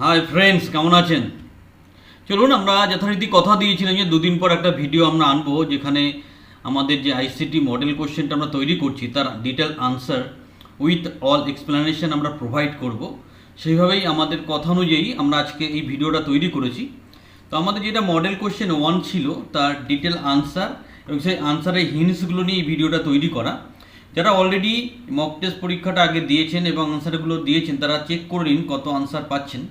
Hi friends, কেমন আছেন? চলুন, আমরা যথারীতি কথা দিয়েছিলাম যে দুদিন পর একটা ভিডিও আমরা আনবো, যেখানে আমাদের যে আইসিটি মডেল কোশ্চেনটা আমরা তৈরি করছি তার detail answer with all explanation আমরা প্রোভাইড করব। সেইভাবেই আমাদের কথা অনুযায়ী আমরা আজকে এই ভিডিওটা তৈরি করেছি। তো আমাদের যেটা মডেল কোশ্চেন 1 ছিল তার ডিটেল আনসার এবং সেই আনসারের হিন্টসগুলো নিয়ে এই ভিডিওটা তৈরি করা। যারা অলরেডি মক টেস্ট পরীক্ষাটা আগে দিয়েছেন এবং আনসারগুলো দিয়েছেন তারা চেক করে নিন কত আনসার পাচ্ছেন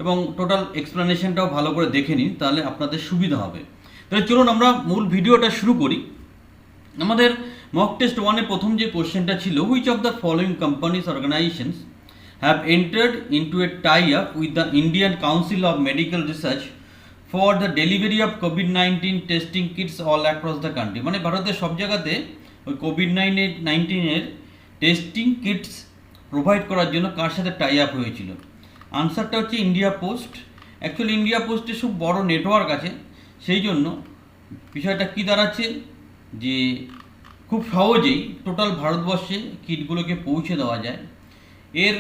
এবং টোটাল এক্সপ্লেনেশনটাও ভালো করে দেখে নিন, তাহলে আপনাদের সুবিধা হবে। তাহলে চলুন আমরা মূল ভিডিওটা শুরু করি। আমাদের মক টেস্ট 1-এ প্রথম যে কোশ্চেনটা ছিল, which of the following companies organisations have entered into a tie up with the Indian Council of Medical Research for the delivery of কোভিড-19 testing kits all across the country. মানে ভারতের সব জায়গাতে ওই কোভিড-19-এর টেস্টিং কিটস প্রোভাইড করার জন্য কার সাথে tie up হয়েছিল? আনসারটা হচ্ছে ইন্ডিয়া পোস্ট। অ্যাকচুয়ালি ইন্ডিয়া পোস্টে খুব বড় নেটওয়ার্ক আছে, সেই জন্য বিষয়টা কী দাঁড়াচ্ছে যে খুব সহজেই টোটাল ভারতবর্ষে কিটগুলোকে পৌঁছে দেওয়া যায়। এর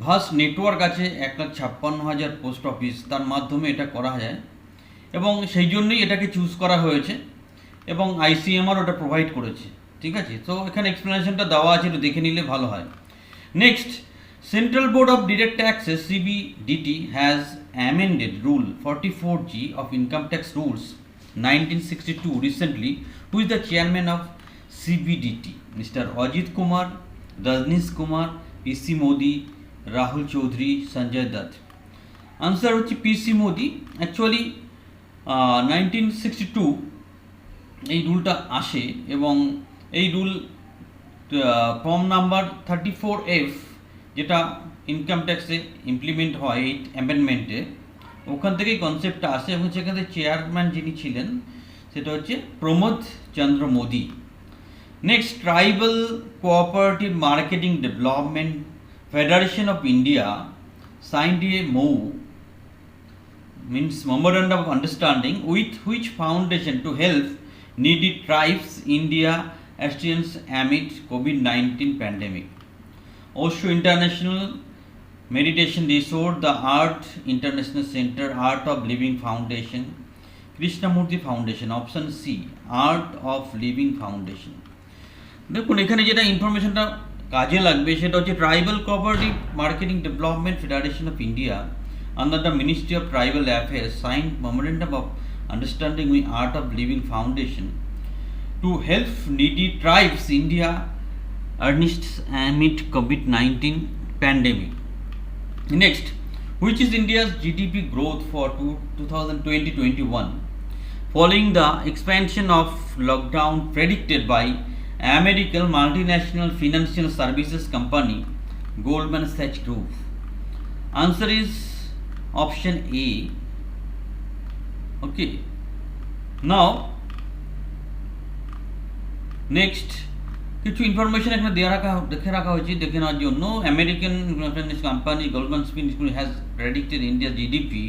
ভাস্ট নেটওয়ার্ক আছে, 1,56,000 পোস্ট অফিস, তার মাধ্যমে এটা করা যায় এবং সেই জন্যই এটাকে চুজ করা হয়েছে এবং আইসিএমআর ওটা প্রোভাইড করেছে। ঠিক আছে, তো এখানে এক্সপ্লেনেশনটা দেওয়া আছে, একটু দেখে নিলে ভালো হয়। Next, Central Board of Direct Taxes CBDT has amended Rule 44G of Income Tax Rules 1962 recently. Who is the chairman of CBDT? Mr. Ajit Kumar, Rajneesh Kumar, PC Modi, Rahul Chaudhary, Sanjay Dutt. Answer হচ্ছে PC Modi. Actually 1962 এই রুলটা আসে এবং এই rule form number 34F যেটা income ট্যাক্সে implement হয় এই অ্যামেন্ডমেন্টে, ওখান থেকেই কনসেপ্টটা আসে এবং সেখানে চেয়ারম্যান যিনি ছিলেন সেটা হচ্ছে Pramod Chandra Modi. Next, tribal cooperative marketing development federation of India signed a MOU means memorandum of understanding with which foundation to help needy tribes India experience amid COVID-19 pandemic. Osho International Meditation Resort, the Art International Center, Art of Living Foundation, Krishnamurti Foundation. Option C, Art of Living Foundation. দেখুন এখানে যেটা ইনফরমেশনটা কাজে লাগবে সেটা হচ্ছে tribal cooperative marketing development federation of India under the Ministry of Tribal Affairs signed memorandum of understanding with Art of Living Foundation to help needy tribes India earnest amid COVID-19 pandemic. Next, which is India's GDP growth for 2020-21 following the expansion of lockdown predicted by American multinational financial services company Goldman Sachs Group? Answer is option A. Okay, now next কিছু information এখানে দেখে রাখা হয়েছে দেখে নেওয়ার জন্য। American company Goldman স্যাক্স has predicted India GDP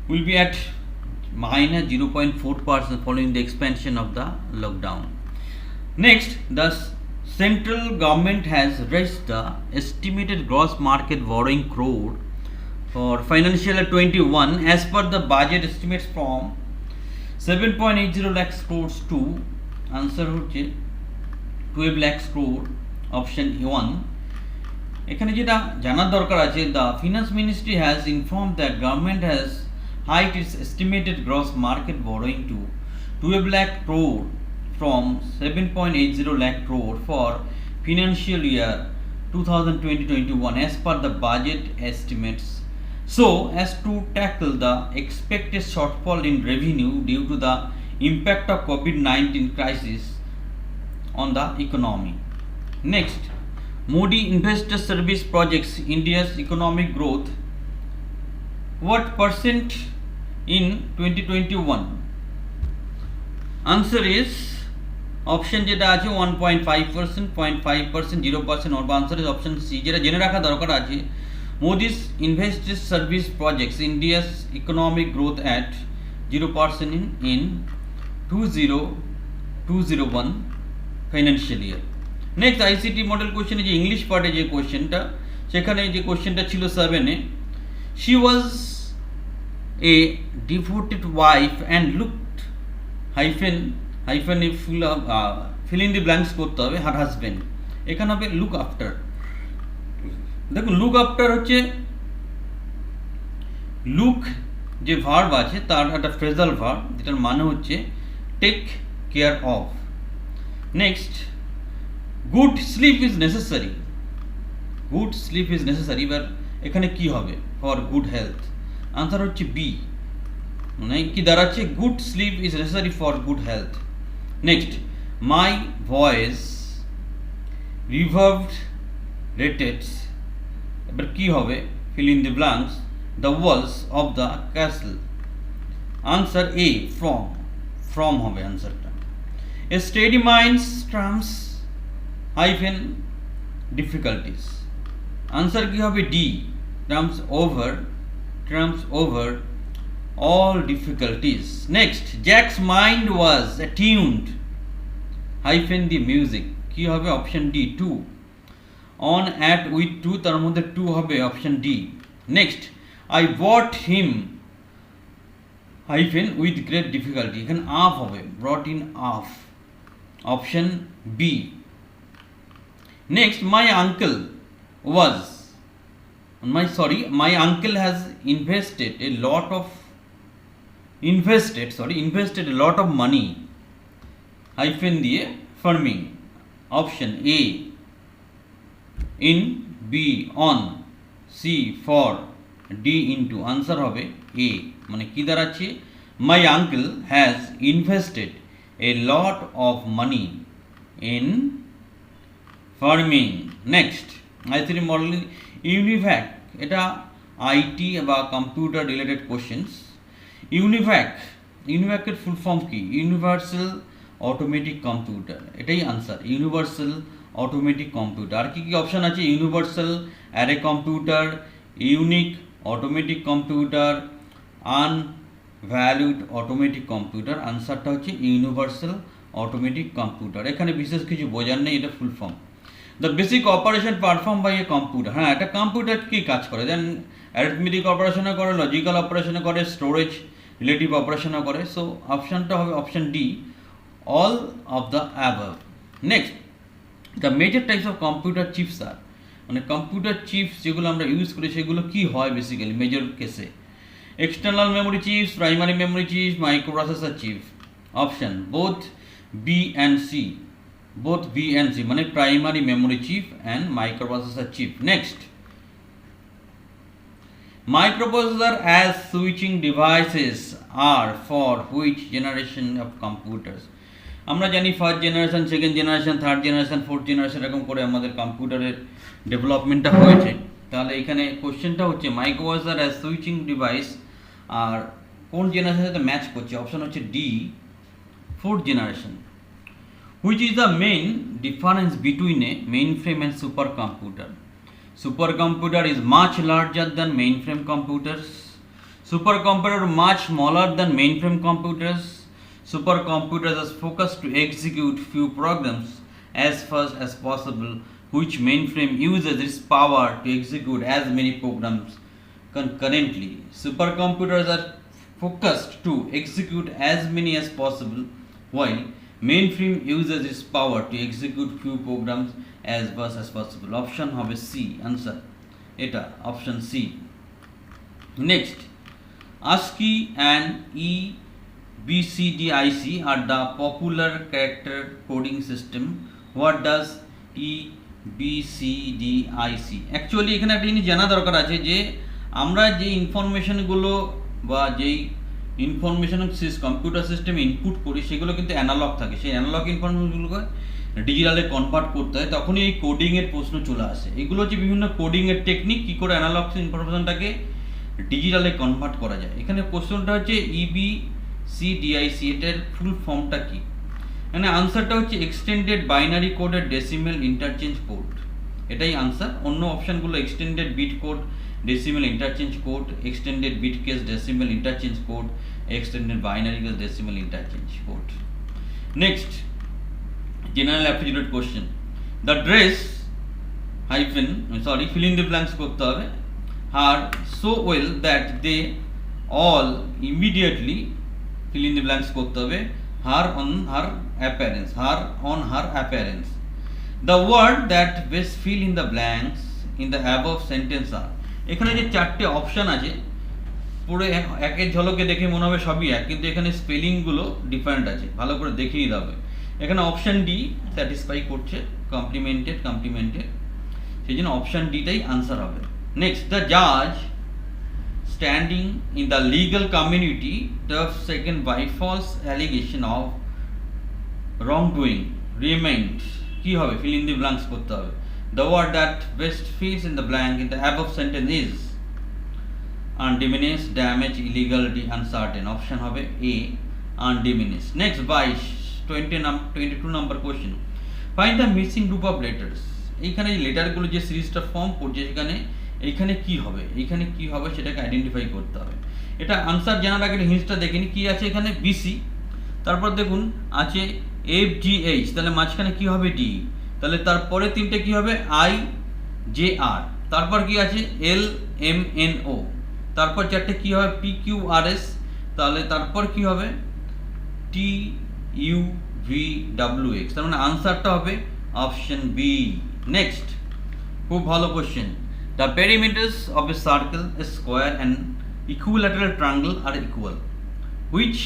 will be at -0.4% following the expansion of the lockdown. Next, the central government has raised the estimated gross market borrowing crore for financial year 21 as per the budget estimates from 7.80 lakh crores to answer হচ্ছে 12 lakh crore, option A1. এখানে যেটা জানার দরকার আছে, the finance ministry has informed that government has hiked its estimated gross market borrowing to 12 lakh crore from 7.80 lakh crore for financial year 2020-21 as per the budget estimates, so as to tackle the expected shortfall in revenue due to the impact of COVID-19 crisis on the economy. Next, Modi Investor Service projects India's economic growth what percent in 2021? Answer is option যেটা আছে 1.5%, 0.5%, 0%, or answer is option C. যেটা জেনে রাখা দরকার আছে, Modi's Investor Service projects India's economic growth at 0% in 2021 financial year. Next, ICT model কোশ্চেনে যে English পার্টে যে কোশ্চেনটা, সেখানে যে কোশ্চেনটা ছিল 7-এ, She was a devoted wife and looked hyphen A fill in the blanks করতে হবে her husband, এখানে হবে look after। দেখুন look after হচ্ছে look যে ভার্ব আছে তার একটা ফ্রেজাল ভার্ব, যেটার মানে হচ্ছে take care of. Next, good sleep is necessary, good sleep is necessary, এবার এখানে কি হবে ফর গুড হেলথ? আনসার হচ্ছে বি, মানে কি দাঁড়াচ্ছে good sleep is necessary for good health. Next, my voice reverberated, এবার কি হবে fill in the blanks, the walls of the castle। answer A, from হবে আনসারটা। a steady mind trumps hyphen difficulties, answer কি হবে D, trumps over all difficulties। next, Jack's mind was attuned hyphen the music, কি হবে option D, 2 on at with 2, তার মধ্যে 2 হবে option D। next, I bought him hyphen with great difficulty, এখানে up হবে brought in off, option B। next, my uncle has invested a lot of money hyphen দিয়ে farming, option A in, B on, C for, D into, answer হবে A, মানে কি দাঁড়াচ্ছে my uncle has invested a lot of money in farming। next, I3 model UNIVAC, এটা IT বা computer related questions. UNIVAC এর full form কি? Universal automatic computer, এটাই answer, universal automatic computer. আর কি কি অপশন আছে? Universal array computer, unique automatic computer, unvalued automatic computer. আনসারটা হচ্ছে ইউনিভার্সাল অটোমেটিক কম্পিউটার। এখানে বিশেষ কিছু বোঝার নেই, এটা full form. The basic operation perform by a computer, হ্যাঁ একটা কম্পিউটার কী কাজ করে? দেন অ্যারিথমেটিক অপারেশনও করে, লজিক্যাল অপারেশনও করে, স্টোরেজ রিলেটিভ অপারেশনও করে। সো অপশানটা হবে option D, all of the above. Next, the major types of computer chips are, মানে কম্পিউটার চিপস যেগুলো আমরা ইউজ করি সেগুলো কি হয় বেসিক্যালি মেজর কেসে? External memory chips, primary memory chips, microprocessor chips. Option both B and C, both B and C, মানে primary memory chip and microprocessor chip. Next, microprocessor as switching devices are for which generation of computers? আমরা জানি first generation, second generation, third generation, fourth generation, এরকম করে আমাদের কম্পিউটারের ডেভেলপমেন্টটা হয়েছে। তাহলে এখানে কোশ্চেনটা হচ্ছে মাইক্রোপ্রসেসর অ্যাজ সুইচিং ডিভাইস আর কোন জেনারেশনের সাথে ম্যাচ করছে? অপশন হচ্ছে D, fourth generation. Which is the main difference between A mainframe and super computer? Supercomputer is much larger than mainframe computers. Supercomputer much smaller than mainframe computers. Supercomputers are focused to execute few programs as fast as possible, which mainframe uses its power to execute as many programs concurrently. Supercomputers are focused to execute as many as possible, while mainframe uses its power to execute few programs as fast as possible. Option হবে C answer, এটা option C. Next, ASCII and EBCDIC are the popular character coding system. What does EBCDIC? Actually এখানে একটা জিনিস জানা দরকার আছে যে আমরা যে ইনফরমেশনগুলো বা যেই ইনফরমেশন কম্পিউটার সিস্টেমে ইনপুট করি সেগুলো কিন্তু অ্যানালগ থাকে, সেই অ্যানালগ ইনফরমেশনগুলোকে ডিজিটালে কনভার্ট করতে হয়, তখনই এই কোডিংয়ের প্রশ্ন চলে আসে। এগুলো হচ্ছে বিভিন্ন কোডিংয়ের টেকনিক, কী করে অ্যানালগ ইনফরমেশনটাকে ডিজিটালে কনভার্ট করা যায়। এখানে কোশ্চেনটা হচ্ছে EBCDIC, এটার ফুল ফর্মটা কী? মানে আনসারটা হচ্ছে এক্সটেন্ডেড বাইনারি কোডের ডেসিমেল ইন্টারচেঞ্জ কোড, এটাই আনসার। অন্য অপশানগুলো extended bit code, decimal interchange code, extended bit case decimal interchange code, extended binary case decimal interchange code. Next, general aptitude question. The dress fill in the blanks করতে হবে, her so well that they all immediately fill in the blanks করতে হবে her on her appearance. The word that best fill in the blanks in the above sentence are, এখানে যে চারটে option আছে পুরো একের ঝলকে দেখে মনে হবে সবই এক, কিন্তু এখানে স্পেলিং গুলো ডিফারেন্ট আছে, ভালো করে দেখে নিতে হবে। এখানে অপশন ডি স্যাটিসফাই করছে, কমপ্লিমেন্টেড, সেই জন্য অপশন ডিটাই আনসার হবে। নেক্সট, দ্য জাজ standing in the legal community tough second by false allegation of wrongdoing remind, কি হবে? ফিল ইন দি ব্ল্যাঙ্কস করতে হবে। The word that best fills in the blank in the above sentence is undiminished, damage, illegal, uncertain, option হবে A undiminished। Next, 22 number question, find the missing group of letters. এইখানে এই লেটারগুলো যে সিরিজটা form করছে এইখানে কি হবে সেটাকে আইডেন্টিফাই করতে হবে। এটা আনসার জানার আগে হিন্টসটা দেখে নি, কি আছে এখানে? বিসি, তারপর দেখুন আছে এফ জি এইচ, তাহলে মাঝখানে কি হবে? ডি, তাহলে তারপরে তিনটে কি হবে? আই জে আর, তারপর কি আছে? এল এম এন ও, তারপর চারটে কি হবে? পি কিউ আর এস, তাহলে তারপর কি হবে? T U V W X, তার মানে আনসারটা হবে অপশন বি। নেক্সট, খুব ভালো question, the perimeters of a circle, a square and equilateral triangle are equal, which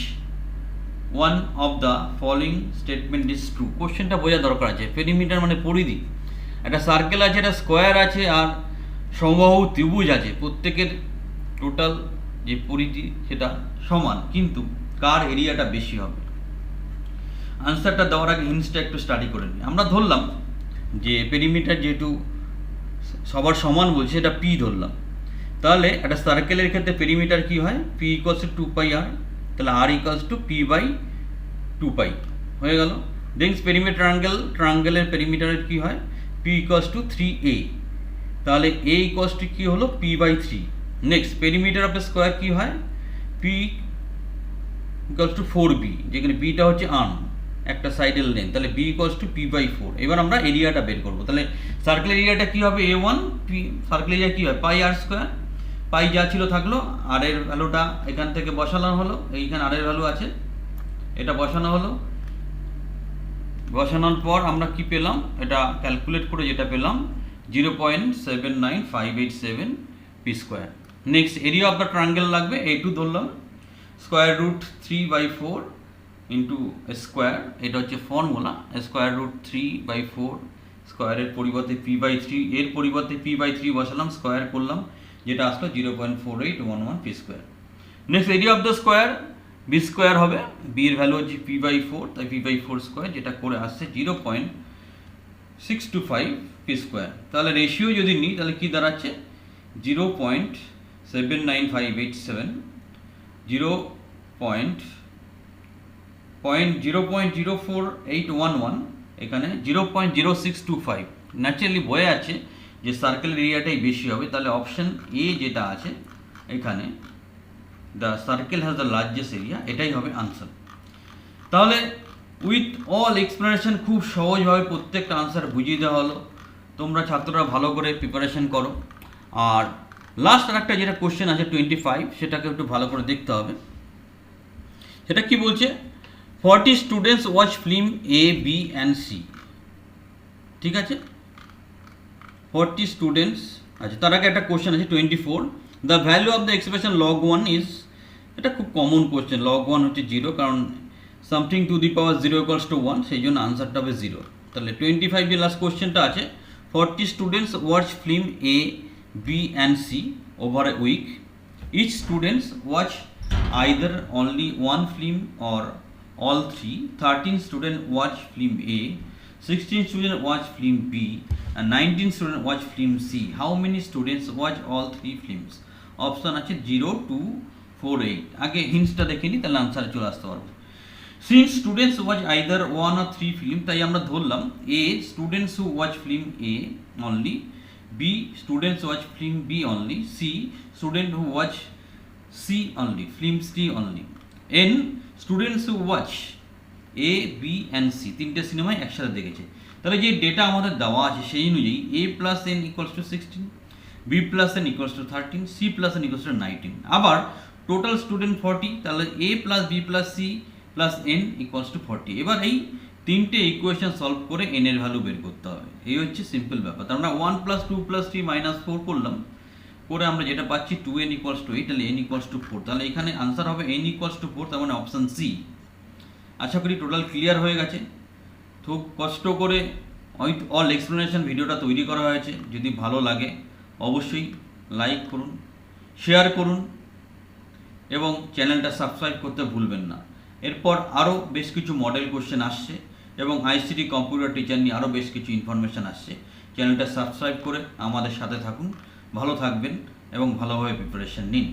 one of the following statement is true. কোশ্চেনটা বোঝা দরকার আছে। পেরিমিটার মানে পরিধি, একটা সার্কেল আছে, একটা স্কোয়ার আছে, আর সমবাহু ত্রিভুজ আছে, প্রত্যেকের টোটাল যে পরিধি সেটা সমান, কিন্তু কার এরিয়াটা বেশি হবে? আনসারটা দেওয়ার আগে হিন্টসটা একটু স্টাডি করে নিই। আমরা ধরলাম যে পেরিমিটার যেহেতু সবার সমান বলছে, এটা পি ধরলাম, তাহলে একটা সার্কেলের ক্ষেত্রে পেরিমিটার কি হয়? পি ইকুয়ালস টু 2 পাই আর, তাহলে আর ইকুয়ালস টু পি বাই 2 পাই হয়ে গেল। দেন ট্রায়াঙ্গেলের পেরিমিটারের কি হয়? পি ইকুয়ালস টু 3a, তাহলে এ ইকুয়ালস টু কি হলো? P by 3। Next, perimeter of a square কি হয়? পি ইকুয়ালস টু 4b, যেখানে বিটা হচ্ছে আর্ম, একটা সাইডের লেন্থ, তাহলে B equals to P by 4। এবার আমরা এরিয়াটা বের করবো, তাহলে সার্কেল এরিয়াটা কি হবে? a1 পি, সার্কেল এরিয়া কি হয়? পাই আর স্কোয়ার, পাই যা ছিল থাকলো, আর এর ভ্যালুটা এখান থেকে বসানো হলো, এইখানে আর এর ভ্যালু আছে, এটা বসানো হলো, বসানোর পর আমরা কি পেলাম? এটা ক্যালকুলেট করে যেটা পেলাম 0.79587 P square. Next, area of the triangle লাগবে, a2 ধরলাম, স্কোয়ার রুট 3/4 ইন্টু স্কোয়ার, এটা হচ্ছে ফর্মুলা, স্কোয়ার রুট 3/4, স্কোয়ারের পরিবর্তে p/3, এর পরিবর্তে p/3 বসালাম, স্কোয়ার করলাম, যেটা আসলো 0.4811 P square. Next, area of the square B square হবে, বি এর ভ্যালু হচ্ছে p/4, তাই p/4 স্কোয়ার, যেটা করে আসছে 0.625 পি স্কোয়ার। তাহলে রেশিও যদি নিই তাহলে কি দাঁড়াচ্ছে? 0.79587, 0.04811, এখানে 0.0625। ন্যাচারালি বোঝা যাচ্ছে যে সার্কেল এরিয়াটাই বেশি হবে, তাহলে অপশন এ যেটা আছে এখানে, the circle has the largest area, এটাই হবে আনসার। তাহলে উইথ অল এক্সপ্লেনেশন খুব সহজভাবে প্রত্যেকটা আনসার বুঝিয়ে দেওয়া হলো। তোমরা ছাত্ররা ভালো করে প্রিপারেশন করো। আর লাস্ট আর একটা যেটা কোশ্চেন আছে 25, সেটাকে একটু ভালো করে দেখতে হবে। সেটা কি বলছে? 40 students watch film A B and C, ঠিক আছে? 40 স্টুডেন্টস আছে, তার আগে একটা কোশ্চেন আছে 24, the value of the expression log 1 is, এটা খুব কমন কোশ্চেন, log 1 হচ্ছে 0, কারণ something to the power 0 equals to 1, সেই জন্য আনসারটা হবে 0। তাহলে 25 যে লাস্ট কোশ্চেনটা আছে, 40 students watch film A B and C over a week, each students watch either only one film or all three, 13 students watch film A, 16 students watch film B, and 19 students watch film C. How many students watch all three films? Option আছে 0, 2, 4, 8. আগে হিন্টসটা দেখে নিই, তাহলে answer চলে আসতে পারবো। Since students watch either one or three film, তাই আমরা ধরলাম A, students who watch film A only, B, students watch film B only, C, students who watch C only, film C only, N, students who watch A, B and C, তিনটে সিনেমাই একসাথে দেখেছে। তাহলে যে data আমাদের দেওয়া আছে সেই অনুযায়ী A plus N equals to 16, B plus N equals to 13, C plus N equals to 19। আবার টোটাল স্টুডেন্ট 40, তাহলে A plus B plus C plus N equals to 40। এবার এই তিনটে ইকুয়েশন সলভ করে এন এর ভ্যালু বের করতে হবে। এই হচ্ছে সিম্পল ব্যাপার। তার আমরা 1 প্লাস 2 প্লাস 3 মাইনাস 4 করলাম, করে আমরা যেটা পাচ্ছি 2n ইকুয়ালস টু 8, তাহলে n ইকুয়ালস টু 4। তাহলে এখানে আনসার হবে n ইকুয়ালস টু 4, তার মানে অপশান সি। আশা করি টোটাল ক্লিয়ার হয়ে গেছে। খুব কষ্ট করে উইথ অল এক্সপ্লেনেশন ভিডিওটা তৈরি করা হয়েছে। যদি ভালো লাগে অবশ্যই লাইক করুন, শেয়ার করুন এবং চ্যানেলটা সাবস্ক্রাইব করতে ভুলবেন না। এরপর আরও বেশ কিছু মডেল কোশ্চেন আসছে এবং আইসিটি কম্পিউটার টিচার নিয়ে আরও বেশ কিছু ইনফরমেশান আসছে। চ্যানেলটা সাবস্ক্রাইব করে আমাদের সাথে থাকুন, ভালো থাকবেন এবং ভালোভাবে প্রিপারেশন নিন।